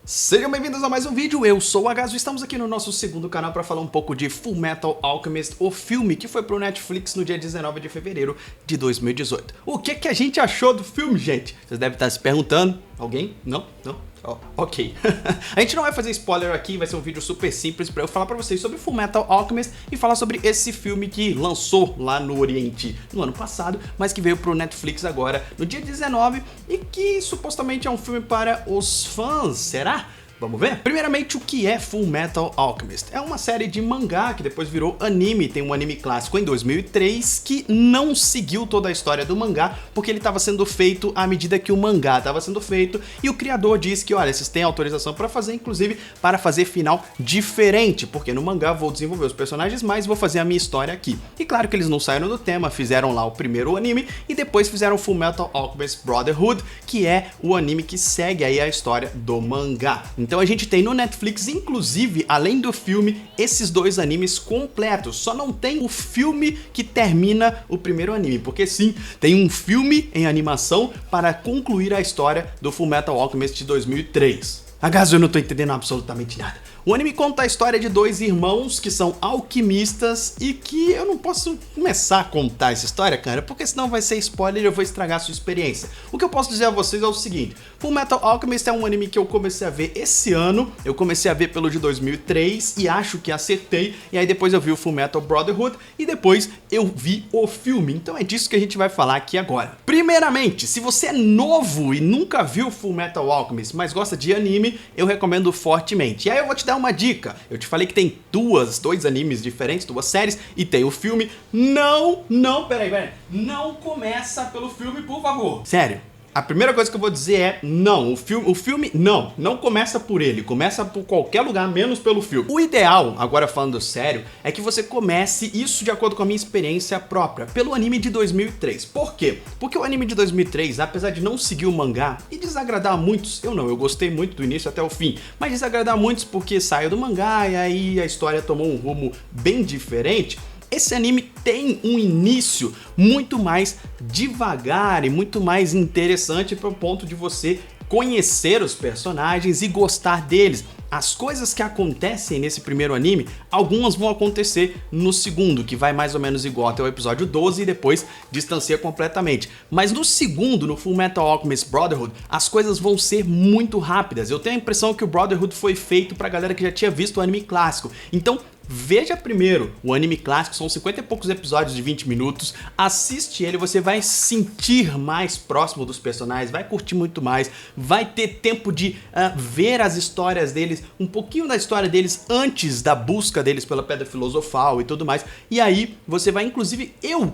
Sejam bem-vindos a mais um vídeo, eu sou o Agazo e estamos aqui no nosso segundo canal para falar um pouco de Fullmetal Alchemist, o filme que foi pro Netflix no dia 19 de fevereiro de 2018. O que a gente achou do filme, gente? Vocês devem estar se perguntando. Alguém? Não? Oh, ok. A gente não vai fazer spoiler aqui, vai ser um vídeo super simples para eu falar para vocês sobre Fullmetal Alchemist e falar sobre esse filme que lançou lá no Oriente no ano passado, mas que veio pro Netflix agora no dia 19 e que supostamente é um filme para os fãs, será? Vamos ver? Primeiramente, o que é Fullmetal Alchemist? É uma série de mangá que depois virou anime, tem um anime clássico em 2003 que não seguiu toda a história do mangá porque ele estava sendo feito à medida que o mangá estava sendo feito e o criador disse que, olha, vocês têm autorização para fazer, inclusive para fazer final diferente, porque no mangá vou desenvolver os personagens, mas vou fazer a minha história aqui. E claro que eles não saíram do tema, fizeram lá o primeiro anime e depois fizeram Fullmetal Alchemist Brotherhood, que é o anime que segue aí a história do mangá. Então a gente tem no Netflix, inclusive, além do filme, esses dois animes completos. Só não tem o filme que termina o primeiro anime, porque sim, tem um filme em animação para concluir a história do Fullmetal Alchemist de 2003. Agazo, eu não tô entendendo absolutamente nada. O anime conta a história de dois irmãos que são alquimistas e que eu não posso começar a contar essa história, cara, porque senão vai ser spoiler e eu vou estragar a sua experiência. O que eu posso dizer a vocês é o seguinte: Fullmetal Alchemist é um anime que eu comecei a ver esse ano, eu comecei a ver pelo de 2003 e acho que acertei, e aí depois eu vi o Fullmetal Brotherhood e depois eu vi o filme, então é disso que a gente vai falar aqui agora. Primeiramente, se você é novo e nunca viu Fullmetal Alchemist, mas gosta de anime, eu recomendo fortemente. E aí eu vou te dar uma dica. Eu te falei que tem dois animes diferentes, duas séries, e tem o filme. Peraí. Não começa pelo filme, por favor. Sério. A primeira coisa que eu vou dizer é não, o filme não começa por ele, começa por qualquer lugar, menos pelo filme. O ideal, agora falando sério, é que você comece, isso de acordo com a minha experiência própria, pelo anime de 2003. Por quê? Porque o anime de 2003, apesar de não seguir o mangá e desagradar a muitos, eu gostei muito do início até o fim, mas desagradar a muitos porque saiu do mangá e aí a história tomou um rumo bem diferente. Esse anime tem um início muito mais devagar e muito mais interessante para o ponto de você conhecer os personagens e gostar deles. As coisas que acontecem nesse primeiro anime, algumas vão acontecer no segundo, que vai mais ou menos igual até o episódio 12 e depois distancia completamente. Mas no segundo, no Fullmetal Alchemist Brotherhood, as coisas vão ser muito rápidas. Eu tenho a impressão que o Brotherhood foi feito pra galera que já tinha visto o anime clássico. Então, veja primeiro o anime clássico, são 50 e poucos episódios de 20 minutos, assiste ele, você vai sentir mais próximo dos personagens, vai curtir muito mais, vai ter tempo de ver as histórias deles, um pouquinho da história deles antes da busca deles pela Pedra Filosofal e tudo mais, e aí você vai, inclusive, eu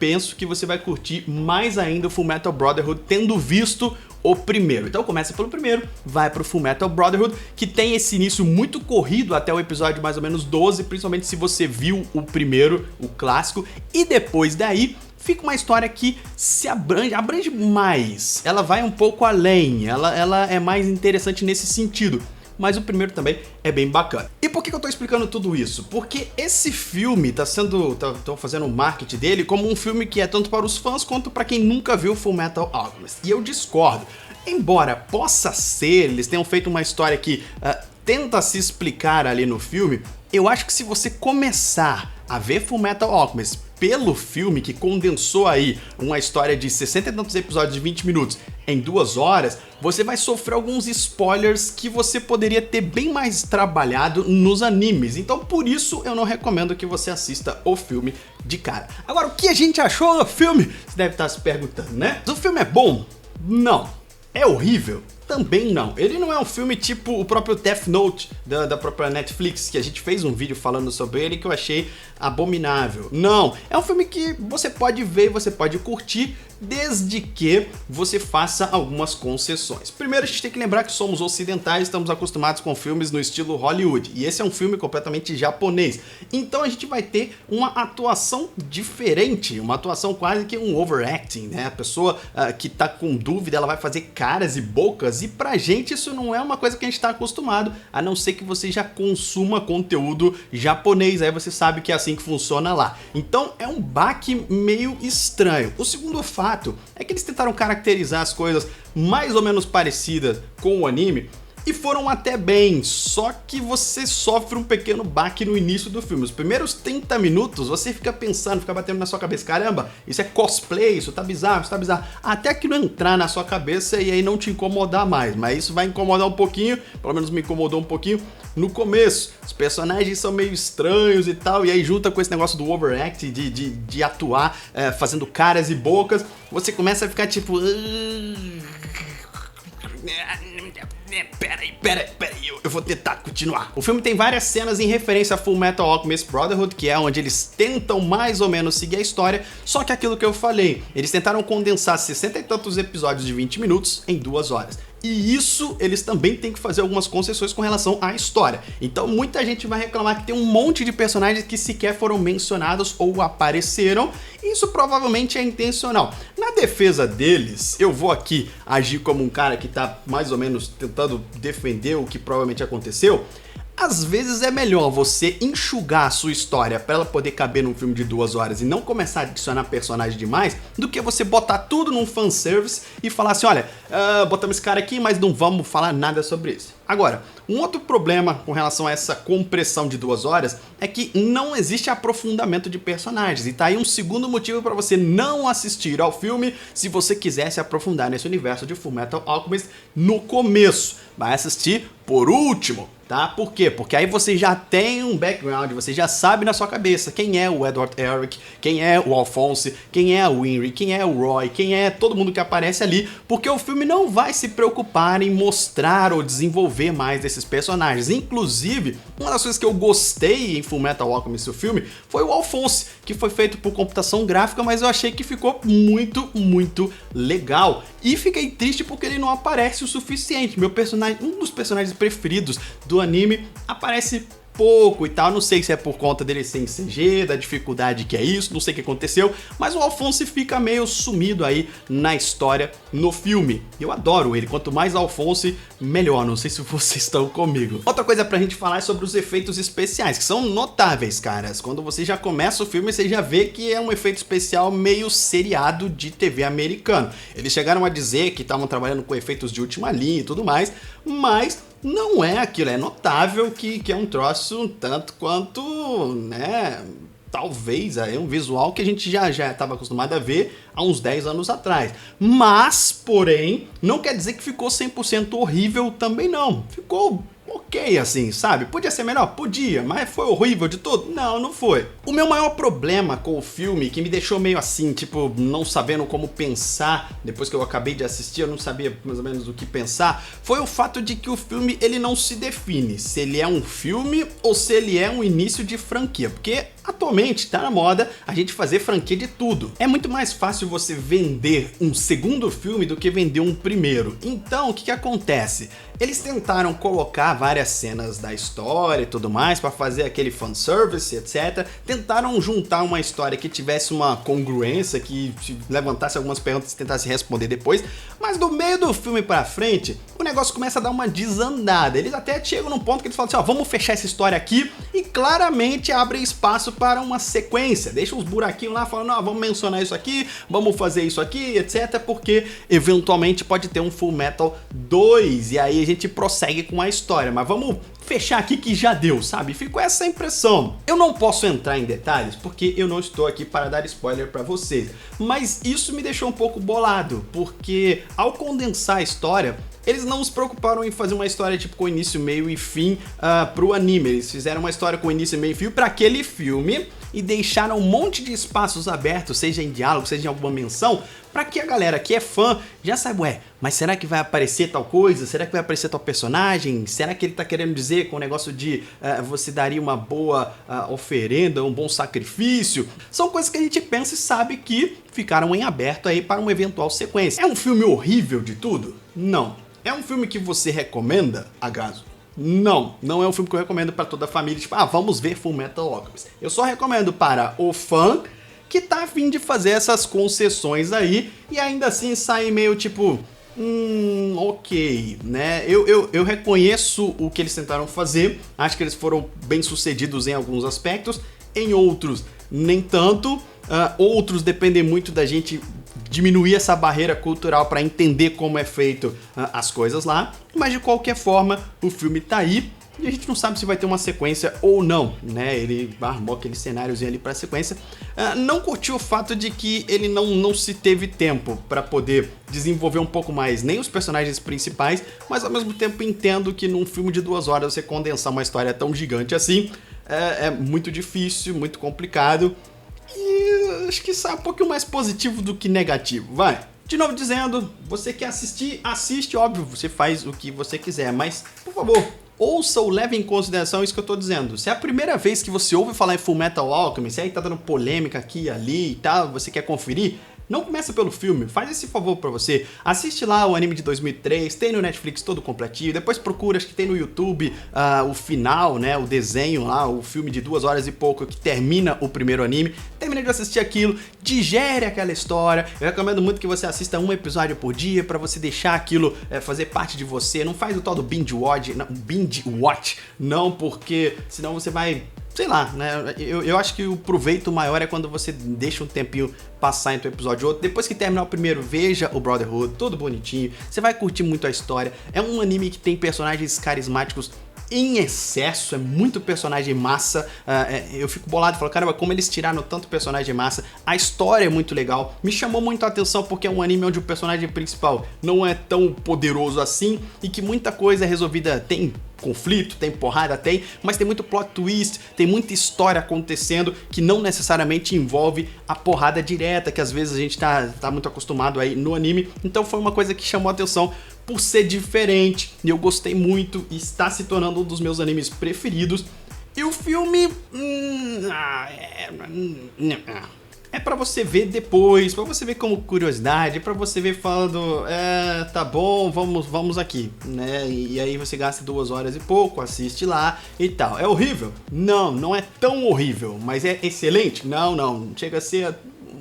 penso que você vai curtir mais ainda o Fullmetal Brotherhood tendo visto o primeiro. Então começa pelo primeiro, vai pro Fullmetal Brotherhood, que tem esse início muito corrido até o episódio mais ou menos 12, principalmente se você viu o primeiro, o clássico, e depois daí fica uma história que se abrange mais, ela vai um pouco além, ela é mais interessante nesse sentido. Mas o primeiro também é bem bacana. E por que eu tô explicando tudo isso? Porque esse filme estão fazendo o marketing dele como um filme que é tanto para os fãs quanto para quem nunca viu Fullmetal Alchemist. E eu discordo. Embora possa ser, eles tenham feito uma história que tenta se explicar ali no filme, eu acho que se você começar a ver Fullmetal Alchemist pelo filme, que condensou aí uma história de 60 e tantos episódios de 20 minutos em 2 horas, você vai sofrer alguns spoilers que você poderia ter bem mais trabalhado nos animes. Então por isso eu não recomendo que você assista o filme de cara. Agora, o que a gente achou do filme? Você deve estar se perguntando, né? O filme é bom? Não. É horrível? Também não. Ele não é um filme tipo o próprio Death Note da própria Netflix, que a gente fez um vídeo falando sobre ele que eu achei abominável. Não, é um filme que você pode ver e você pode curtir, desde que você faça algumas concessões. Primeiro, a gente tem que lembrar que somos ocidentais, estamos acostumados com filmes no estilo Hollywood, e esse é um filme completamente japonês. Então a gente vai ter uma atuação diferente, uma atuação quase que um overacting, né? A pessoa que tá com dúvida, ela vai fazer caras e bocas, e pra gente isso não é uma coisa que a gente tá acostumado, a não ser que você já consuma conteúdo japonês, aí você sabe que é assim que funciona lá. Então é um baque meio estranho. O segundo fato é que eles tentaram caracterizar as coisas mais ou menos parecidas com o anime, e foram até bem, só que você sofre um pequeno baque no início do filme. Os primeiros 30 minutos você fica pensando, fica batendo na sua cabeça, caramba, isso é cosplay, isso tá bizarro, até que não entrar na sua cabeça e aí não te incomodar mais, mas isso vai incomodar um pouquinho, pelo menos me incomodou um pouquinho no começo. Os personagens são meio estranhos e tal, e aí junta com esse negócio do overact, de atuar fazendo caras e bocas, você começa a ficar tipo... Peraí, eu vou tentar continuar. O filme tem várias cenas em referência a Fullmetal Alchemist Brotherhood, que é onde eles tentam mais ou menos seguir a história, só que aquilo que eu falei, eles tentaram condensar 60 e tantos episódios de 20 minutos em 2 horas. E isso, eles também têm que fazer algumas concessões com relação à história. Então muita gente vai reclamar que tem um monte de personagens que sequer foram mencionados ou apareceram. E isso provavelmente é intencional. Na defesa deles, eu vou aqui agir como um cara que tá mais ou menos tentando defender o que provavelmente aconteceu. Às vezes é melhor você enxugar a sua história para ela poder caber num filme de 2 horas e não começar a adicionar personagem demais, do que você botar tudo num fanservice e falar assim, olha, botamos esse cara aqui, mas não vamos falar nada sobre isso. Agora, um outro problema com relação a essa compressão de 2 horas é que não existe aprofundamento de personagens, e tá aí um segundo motivo para você não assistir ao filme se você quiser se aprofundar nesse universo de Fullmetal Alchemist no começo. Vai assistir por último, tá? Por quê? Porque aí você já tem um background, você já sabe na sua cabeça quem é o Edward Elric, quem é o Alphonse, quem é a Winry, quem é o Roy, quem é todo mundo que aparece ali, porque o filme não vai se preocupar em mostrar ou desenvolver mais desses personagens. Inclusive, uma das coisas que eu gostei em Fullmetal Alchemist, o filme, foi o Alphonse, que foi feito por computação gráfica, mas eu achei que ficou muito legal. E fiquei triste porque ele não aparece o suficiente. Meu personagem, um dos personagens preferidos do anime, aparece pouco e tal, não sei se é por conta dele ser em CG, da dificuldade que é isso, não sei o que aconteceu, mas o Alphonse fica meio sumido aí na história no filme. Eu adoro ele, quanto mais Alphonse, melhor, não sei se vocês estão comigo. Outra coisa pra gente falar é sobre os efeitos especiais, que são notáveis, caras. Quando você já começa o filme, você já vê que é um efeito especial meio seriado de TV americano. Eles chegaram a dizer que estavam trabalhando com efeitos de última linha e tudo mais, mas não é aquilo, é notável que é um troço um tanto quanto, né, talvez é um visual que a gente já estava acostumado a ver há uns 10 anos atrás. Mas, porém, não quer dizer que ficou 100% horrível também não. Ficou ok, assim, sabe? Podia ser melhor? Podia, mas foi horrível de tudo? Não, não foi. O meu maior problema com o filme, que me deixou meio assim, tipo, não sabendo como pensar, depois que eu acabei de assistir, eu não sabia mais ou menos o que pensar, foi o fato de que o filme, ele não se define se ele é um filme ou se ele é um início de franquia, porque atualmente tá na moda a gente fazer franquia de tudo. É muito mais fácil você vender um segundo filme do que vender um primeiro. Então, o que acontece? Eles tentaram colocar várias cenas da história e tudo mais para fazer aquele fanservice, etc. Tentaram juntar uma história que tivesse uma congruência, que levantasse algumas perguntas e tentasse responder depois, mas do meio do filme pra frente, o negócio começa a dar uma desandada. Eles até chegam num ponto que eles falam assim, ó, vamos fechar essa história aqui, e claramente abrem espaço para uma sequência. Deixa uns buraquinhos lá, falando, não, vamos mencionar isso aqui, vamos fazer isso aqui, etc, porque eventualmente pode ter um Fullmetal 2, e aí a gente prossegue com a história, mas vamos fechar aqui que já deu, sabe? Ficou essa impressão. Eu não posso entrar em detalhes porque eu não estou aqui para dar spoiler para vocês, mas isso me deixou um pouco bolado, porque ao condensar a história, eles não se preocuparam em fazer uma história tipo com início, meio e fim pro anime. Eles fizeram uma história com início, meio e fim para aquele filme e deixaram um monte de espaços abertos, seja em diálogo, seja em alguma menção, para que a galera que é fã já saiba, ué, mas será que vai aparecer tal coisa? Será que vai aparecer tal personagem? Será que ele tá querendo dizer com o negócio de você daria uma boa oferenda, um bom sacrifício? São coisas que a gente pensa e sabe que ficaram em aberto aí para uma eventual sequência. É um filme horrível de tudo? Não. É um filme que você recomenda, Agaso? Não, não é um filme que eu recomendo para toda a família, tipo, vamos ver Fullmetal Alchemist. Eu só recomendo para o fã que tá a fim de fazer essas concessões aí e ainda assim sair meio tipo, ok, né? Eu reconheço o que eles tentaram fazer, acho que eles foram bem sucedidos em alguns aspectos, em outros nem tanto, outros dependem muito da gente diminuir essa barreira cultural para entender como é feito as coisas lá, mas de qualquer forma o filme tá aí. E a gente não sabe se vai ter uma sequência ou não, né? Ele armou aqueles cenários ali pra sequência. Não curti o fato de que ele não se teve tempo pra poder desenvolver um pouco mais nem os personagens principais, mas ao mesmo tempo entendo que num filme de 2 horas você condensar uma história tão gigante assim é muito difícil, muito complicado. E acho que sai um pouquinho mais positivo do que negativo, vai. De novo dizendo, você quer assistir, assiste, óbvio, você faz o que você quiser, mas por favor, ouça ou leve em consideração isso que eu tô dizendo. Se é a primeira vez que você ouve falar em Fullmetal Alchemist, se aí tá dando polêmica aqui e ali e tal, você quer conferir, não começa pelo filme, faz esse favor pra você. Assiste lá o anime de 2003, tem no Netflix todo completinho, depois procura, acho que tem no YouTube o final, né, o desenho lá, o filme de 2 horas e pouco que termina o primeiro anime. Termina de assistir aquilo, digere aquela história. Eu recomendo muito que você assista um episódio por dia pra você deixar aquilo fazer parte de você. Não faz o tal do binge watch, não, porque senão você vai... Sei lá, né? Eu acho que o proveito maior é quando você deixa um tempinho passar entre um episódio e outro. Depois que terminar o primeiro, veja o Brotherhood, todo bonitinho. Você vai curtir muito a história. É um anime que tem personagens carismáticos em excesso, é muito personagem massa. Eu fico bolado e falo, caramba, como eles tiraram tanto personagem massa. A história é muito legal, me chamou muito a atenção porque é um anime onde o personagem principal não é tão poderoso assim e que muita coisa é resolvida, tem conflito, tem porrada, mas tem muito plot twist, tem muita história acontecendo que não necessariamente envolve a porrada direta que às vezes a gente tá muito acostumado aí no anime. Então foi uma coisa que chamou a atenção por ser diferente, e eu gostei muito e está se tornando um dos meus animes preferidos. E o filme é pra você ver depois, pra você ver como curiosidade, pra você ver falando, tá bom, vamos aqui, né? E aí você gasta 2 horas e pouco, assiste lá e tal. É horrível? Não é tão horrível, mas é excelente? Não, chega a ser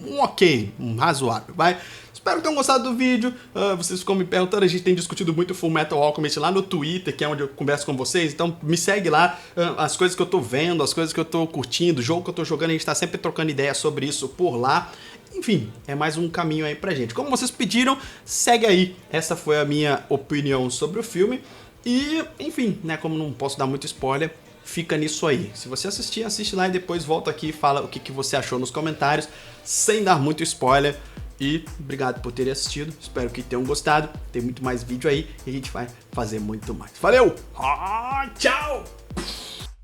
um ok, um razoável, vai? Espero que tenham gostado do vídeo. Vocês ficam me perguntando, a gente tem discutido muito Fullmetal Alchemist lá no Twitter, que é onde eu converso com vocês, então me segue lá, as coisas que eu tô vendo, as coisas que eu tô curtindo, o jogo que eu tô jogando, a gente tá sempre trocando ideias sobre isso por lá. Enfim, é mais um caminho aí pra gente. Como vocês pediram, segue aí. Essa foi a minha opinião sobre o filme. E, enfim, né, como não posso dar muito spoiler, fica nisso aí. Se você assistir, assiste lá e depois volta aqui e fala o que você achou nos comentários, sem dar muito spoiler. E obrigado por terem assistido, espero que tenham gostado. Tem muito mais vídeo aí e a gente vai fazer muito mais. Valeu! Tchau!